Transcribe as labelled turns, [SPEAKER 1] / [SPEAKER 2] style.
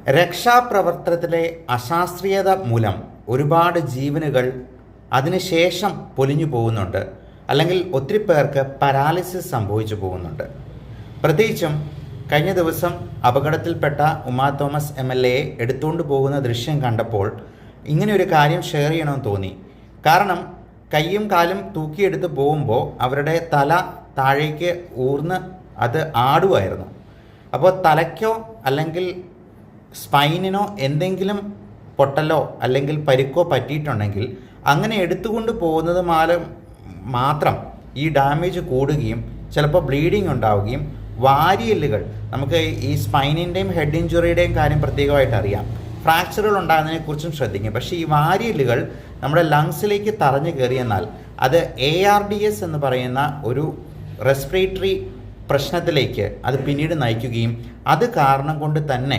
[SPEAKER 1] രക്ഷാപ്രവർത്തനത്തിലെ അശാസ്ത്രീയത മൂലം ഒരുപാട് ജീവനുകൾ അതിനുശേഷം പൊലിഞ്ഞു പോകുന്നുണ്ട്, അല്ലെങ്കിൽ ഒത്തിരി പേർക്ക് പാരാലിസിസ് സംഭവിച്ചു പോകുന്നുണ്ട്. പ്രത്യേകിച്ചും കഴിഞ്ഞ ദിവസം അപകടത്തിൽപ്പെട്ട ഉമാ തോമസ് MLA എടുത്തുകൊണ്ട് പോകുന്ന ദൃശ്യം കണ്ടപ്പോൾ ഇങ്ങനെ ഒരു കാര്യം ഷെയർ ചെയ്യണമെന്ന് തോന്നി. കാരണം കൈയും കാലും തൂക്കിയെടുത്ത് പോകുമ്പോൾ അവരുടെ തല താഴേക്ക് ഊർന്ന് അത് ആടുമായിരുന്നു. അപ്പോൾ തലയ്ക്കോ അല്ലെങ്കിൽ സ്പൈനിനോ എന്തെങ്കിലും പൊട്ടലോ അല്ലെങ്കിൽ പരിക്കോ പറ്റിയിട്ടുണ്ടെങ്കിൽ അങ്ങനെ എടുത്തുകൊണ്ട് പോകുന്നത് മാത്രം ഈ ഡാമേജ് കൂടുകയും ചിലപ്പോൾ ബ്ലീഡിങ് ഉണ്ടാവുകയും വാരിയെല്ലുകൾ, നമുക്ക് ഈ സ്പൈനിൻ്റെയും ഹെഡ് ഇഞ്ചുറിയുടെയും കാര്യം പ്രത്യേകമായിട്ട് അറിയാം, ഫ്രാക്ചറുകൾ ഉണ്ടാകുന്നതിനെക്കുറിച്ചും ശ്രദ്ധിക്കും. പക്ഷേ ഈ വാരിയെല്ലുകൾ നമ്മുടെ ലങ്സിലേക്ക് തറഞ്ഞു കയറിയെന്നാൽ അത് ARDS എന്ന് പറയുന്ന ഒരു റെസ്പിറേറ്ററി പ്രശ്നത്തിലേക്ക് അത് പിന്നീട് നയിക്കുകയും അത് കാരണം കൊണ്ട് തന്നെ